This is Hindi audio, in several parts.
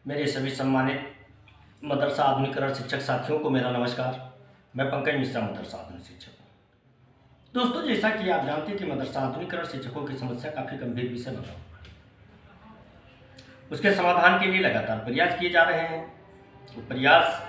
मेरे सभी सम्मानित मदरसा आधुनिकीकरण शिक्षक साथियों को मेरा नमस्कार। मैं पंकज मिश्रा, मदरसा आधुनिक शिक्षक। दोस्तों, जैसा कि आप जानते हैं कि मदरसा आधुनिकीकरण शिक्षकों की समस्या काफ़ी गंभीर विषय बना, उसके समाधान के लिए लगातार प्रयास किए जा रहे हैं। तो प्रयास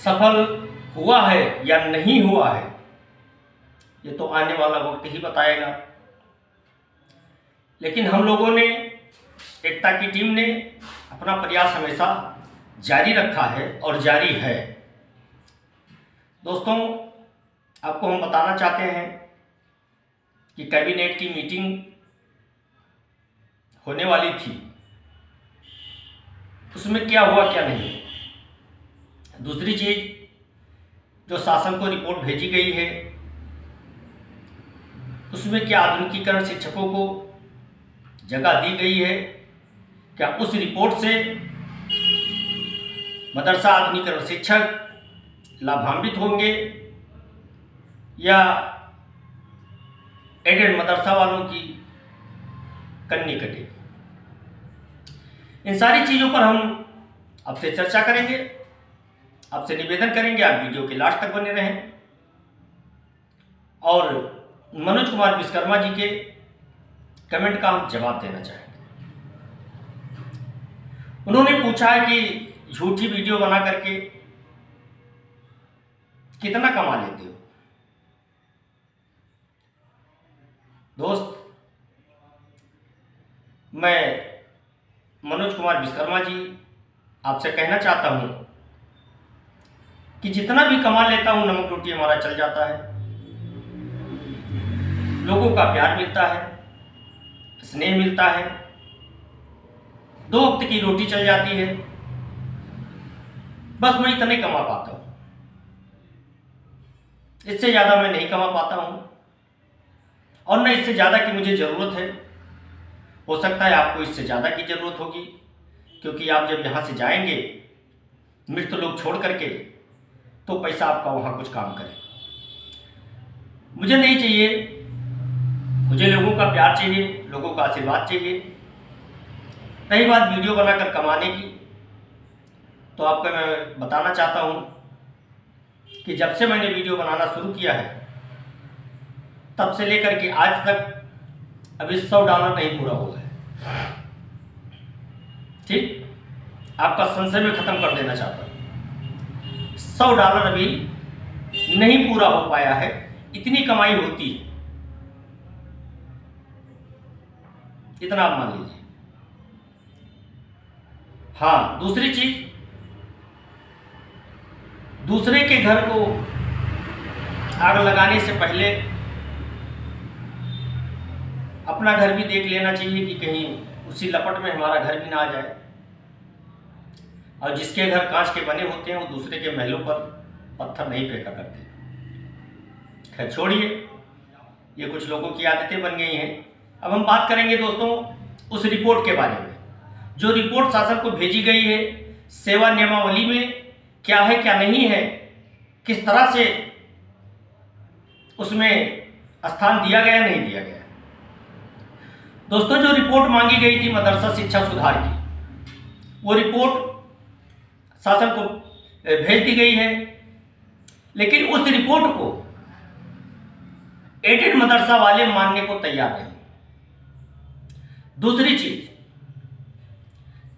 सफल हुआ है या नहीं हुआ है, ये तो आने वाला वक्त ही बताएगा। लेकिन हम लोगों ने, एकता की टीम ने अपना प्रयास हमेशा जारी रखा है और जारी है। दोस्तों, आपको हम बताना चाहते हैं कि कैबिनेट की मीटिंग होने वाली थी, उसमें क्या हुआ क्या नहीं। दूसरी चीज, जो शासन को रिपोर्ट भेजी गई है, उसमें क्या आधुनिकीकरण शिक्षकों को जगह दी गई है? क्या उस रिपोर्ट से मदरसा आधुनिकीकरण शिक्षक लाभान्वित होंगे या एडेड मदरसा वालों की कन्नी कटेगी? इन सारी चीज़ों पर हम आपसे चर्चा करेंगे। आपसे निवेदन करेंगे आप वीडियो के लास्ट तक बने रहें। और मनोज कुमार विश्वकर्मा जी के कमेंट का हम जवाब देना चाहेंगे। उन्होंने पूछा है कि झूठी वीडियो बना करके कितना कमा लेते हो? दोस्त, मैं मनोज कुमार विश्वकर्मा जी आपसे कहना चाहता हूं कि जितना भी कमा लेता हूं, नमक रोटी हमारा चल जाता है। लोगों का प्यार मिलता है, स्नेह मिलता है, 2 वक्त की रोटी चल जाती है। बस मैं इतने कमा पाता हूं, इससे ज़्यादा मैं नहीं कमा पाता हूं और न इससे ज़्यादा की मुझे ज़रूरत है। हो सकता है आपको इससे ज़्यादा की ज़रूरत होगी, क्योंकि आप जब यहाँ से जाएंगे मृत लोग छोड़ करके, तो पैसा आपका वहाँ कुछ काम करे। मुझे नहीं चाहिए, मुझे लोगों का प्यार चाहिए, लोगों का आशीर्वाद चाहिए। रही बात वीडियो बनाकर कमाने की, तो आपको मैं बताना चाहता हूं कि जब से मैंने वीडियो बनाना शुरू किया है, तब से लेकर के आज तक अभी $100 नहीं पूरा हुआ है। ठीक, आपका संशय में खत्म कर देना चाहता हूं। $100 अभी नहीं पूरा हो पाया है। इतनी कमाई होती है, इतना आप मान लीजिए। हाँ, दूसरी चीज, दूसरे के घर को आग लगाने से पहले अपना घर भी देख लेना चाहिए कि कहीं उसी लपट में हमारा घर भी ना आ जाए। और जिसके घर कांच के बने होते हैं, वो दूसरे के महलों पर पत्थर नहीं फेंका करते। खैर छोड़िए, ये कुछ लोगों की आदतें बन गई हैं। अब हम बात करेंगे दोस्तों उस रिपोर्ट के बारे में, जो रिपोर्ट शासन को भेजी गई है। सेवा नियमावली में क्या है क्या नहीं है, किस तरह से उसमें स्थान दिया गया नहीं दिया गया। दोस्तों, जो रिपोर्ट मांगी गई थी मदरसा शिक्षा सुधार की, वो रिपोर्ट शासन को भेज दी गई है। लेकिन उस रिपोर्ट को एडेड मदरसा वाले मानने को तैयार नहीं। दूसरी चीज,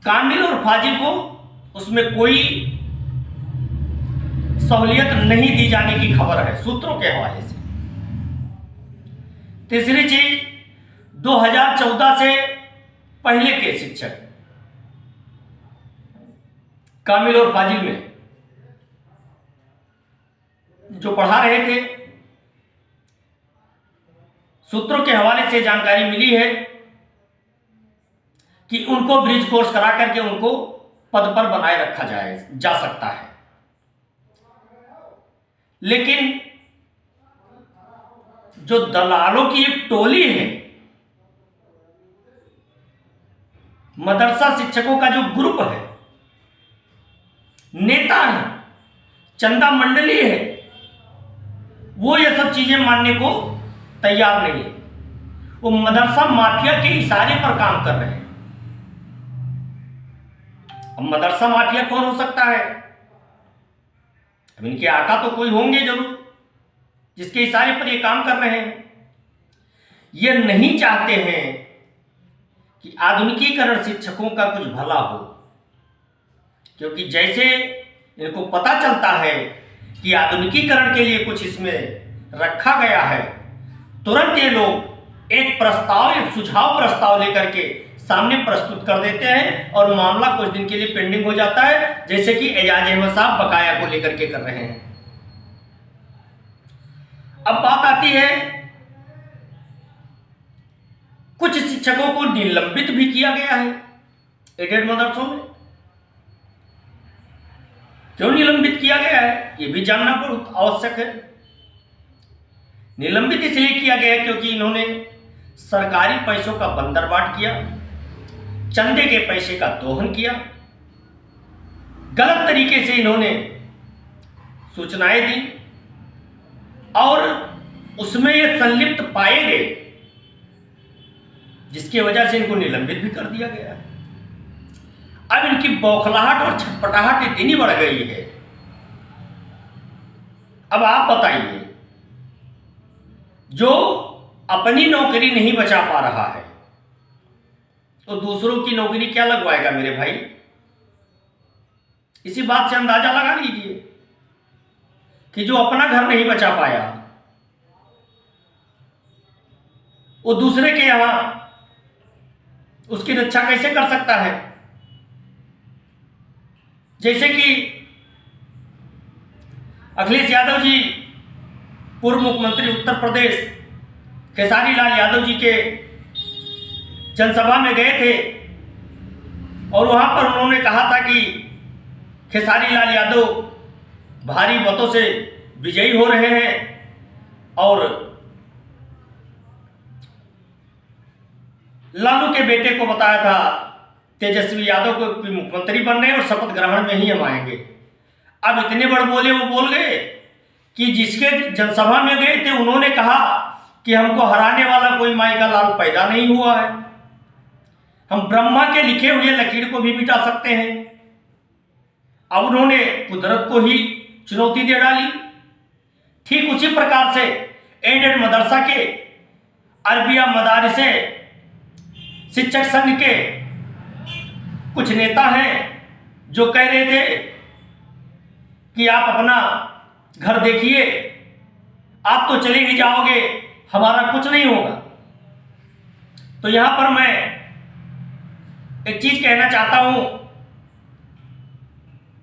कामिल और फाजिल को उसमें कोई सहूलियत नहीं दी जाने की खबर है सूत्रों के हवाले से। तीसरी चीज, 2014 से पहले के शिक्षक कामिल और फाजिल में जो पढ़ा रहे थे, सूत्रों के हवाले से जानकारी मिली है कि उनको ब्रिज कोर्स करा करके उनको पद पर बनाए रखा जा सकता है। लेकिन जो दलालों की एक टोली है, मदरसा शिक्षकों का जो ग्रुप है, नेता है, चंदा मंडली है, वो ये सब चीजें मानने को तैयार नहीं है। वो मदरसा माफिया के इशारे पर काम कर रहे हैं। अब मदरसा माफिया कौन हो सकता है? अब इनके आका तो कोई होंगे जरूर जिसके इशारे पर ये काम कर रहे हैं। ये नहीं चाहते हैं कि आधुनिकीकरण शिक्षकों का कुछ भला हो, क्योंकि जैसे इनको पता चलता है कि आधुनिकीकरण के लिए कुछ इसमें रखा गया है, तुरंत ये लोग एक सुझाव प्रस्ताव लेकर के सामने प्रस्तुत कर देते हैं और मामला कुछ दिन के लिए पेंडिंग हो जाता है, जैसे कि एजाज अहमद साहब बकाया को लेकर के कर रहे हैं। अब बात आती है, कुछ शिक्षकों को निलंबित भी किया गया है एडेड मदरसों में। क्यों निलंबित किया गया है यह भी जानना बहुत आवश्यक है। निलंबित इसलिए किया गया है क्योंकि इन्होंने सरकारी पैसों का बंदरबाट किया, चंदे के पैसे का दोहन किया, गलत तरीके से इन्होंने सूचनाएं दी और उसमें ये संलिप्त पाए गए, जिसकी वजह से इनको निलंबित भी कर दिया गया है। अब इनकी बौखलाहट और छटपटाहट इतनी बढ़ गई है। अब आप बताइए, जो अपनी नौकरी नहीं बचा पा रहा है तो दूसरों की नौकरी क्या लगवाएगा मेरे भाई? इसी बात से अंदाजा लगा लीजिए कि जो अपना घर नहीं बचा पाया वो दूसरे के यहां उसकी रक्षा कैसे कर सकता है? जैसे कि अखिलेश यादव जी पूर्व मुख्यमंत्री उत्तर प्रदेश खेसारी लाल यादव जी के जनसभा में गए थे और वहां पर उन्होंने कहा था कि खेसारी लाल यादव भारी मतों से विजयी हो रहे हैं और लालू के बेटे को बताया था तेजस्वी यादव को मुख्यमंत्री बन रहे हैं और शपथ ग्रहण में ही हम आएंगे। अब इतने बड़ बोले वो बोल गए कि जिसके जनसभा में गए थे उन्होंने कहा कि हमको हराने वाला कोई माई का लाल पैदा नहीं हुआ है, हम ब्रह्मा के लिखे हुए लकीर को भी मिटा सकते हैं। अब उन्होंने कुदरत को ही चुनौती दे डाली। ठीक उसी प्रकार से एडेड मदरसा के अरबिया मदारिसे शिक्षक संघ के कुछ नेता हैं जो कह रहे थे कि आप अपना घर देखिए, आप तो चले ही जाओगे, हमारा कुछ नहीं होगा। तो यहां पर मैं एक चीज कहना चाहता हूं,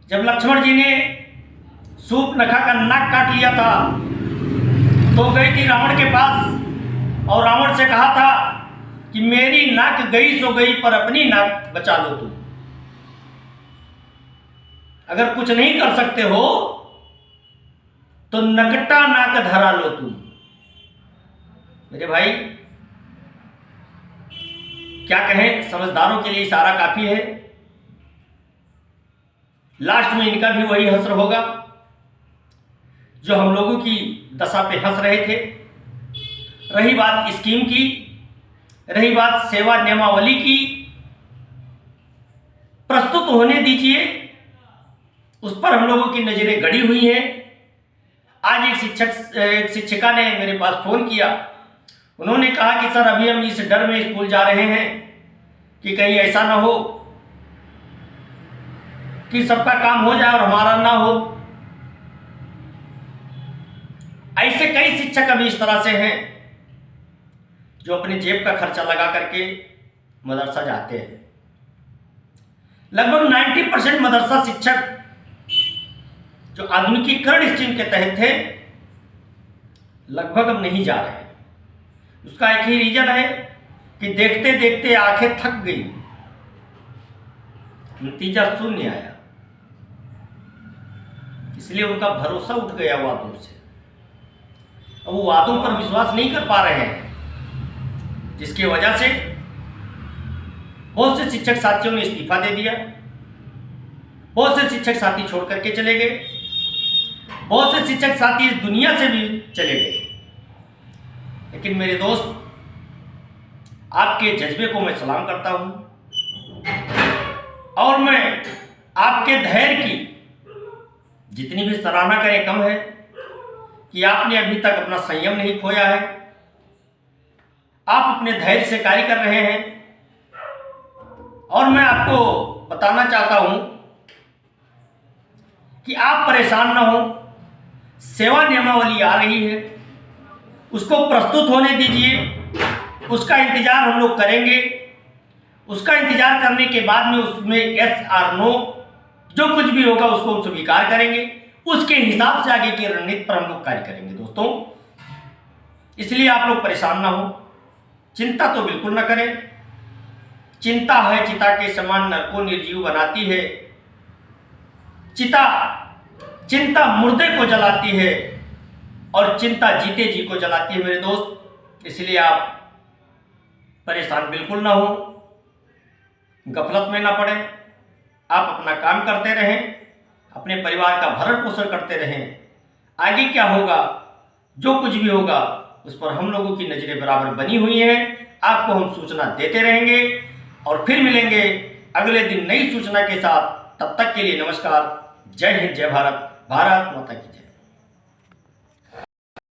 जब लक्ष्मण जी ने सूप नखा का नाक काट लिया था तो गई थी रावण के पास और रावण से कहा था कि मेरी नाक गई सो गई पर अपनी नाक बचा लो तुम। अगर कुछ नहीं कर सकते हो तो नकटा नाक धरा लो तुम। मेरे भाई क्या कहें, समझदारों के लिए इशारा काफी है। लास्ट में इनका भी वही हश्र होगा जो हम लोगों की दशा पे हंस रहे थे। रही बात स्कीम की, रही बात सेवा नियमावली की, प्रस्तुत होने दीजिए, उस पर हम लोगों की नजरें गड़ी हुई हैं। आज एक शिक्षिका ने मेरे पास फोन किया, उन्होंने कहा कि सर अभी हम इस डर में स्कूल जा रहे हैं कि कहीं ऐसा ना हो कि सबका काम हो जाए और हमारा ना हो। ऐसे कई शिक्षक अभी इस तरह से हैं जो अपने जेब का खर्चा लगा करके मदरसा जाते हैं। लगभग 90% मदरसा शिक्षक जो आधुनिकीकरण स्कीम के तहत थे लगभग अब नहीं जा रहे। उसका एक ही रीजन है कि देखते देखते आंखें थक गई, नतीजा शून्य आया, इसलिए उनका भरोसा उठ गया वादों से। अब वो वादों पर विश्वास नहीं कर पा रहे हैं, जिसकी वजह से बहुत से शिक्षक साथियों ने इस्तीफा दे दिया, बहुत से शिक्षक साथी छोड़ करके चले गए, बहुत से शिक्षक साथी इस दुनिया से भी चले गए। लेकिन मेरे दोस्त, आपके जज्बे को मैं सलाम करता हूं और मैं आपके धैर्य की जितनी भी सराहना करें कम है कि आपने अभी तक अपना संयम नहीं खोया है। आप अपने धैर्य से कार्य कर रहे हैं। और मैं आपको बताना चाहता हूं कि आप परेशान ना हो। सेवा नियमावली आ रही है, उसको प्रस्तुत होने दीजिए। उसका इंतजार हम लोग करेंगे। उसका इंतजार करने के बाद में उसमें यस और नो जो कुछ भी होगा उसको हम स्वीकार करेंगे। उसके हिसाब से आगे की रणनीति पर हम लोग कार्य करेंगे दोस्तों। इसलिए आप लोग परेशान ना हो, चिंता तो बिल्कुल ना करें। चिंता है चिता के समान नर को निर्जीव बनाती है। चिंता मुर्दे को जलाती है और चिंता जीते जी को जलाती है मेरे दोस्त। इसलिए आप परेशान बिल्कुल ना हो, गफलत में ना पड़े। आप अपना काम करते रहें, अपने परिवार का भरण पोषण करते रहें। आगे क्या होगा, जो कुछ भी होगा उस पर हम लोगों की नजरें बराबर बनी हुई हैं। आपको हम सूचना देते रहेंगे और फिर मिलेंगे अगले दिन नई सूचना के साथ। तब तक के लिए नमस्कार। जय हिंद, जय भारत, भारत माता की जय।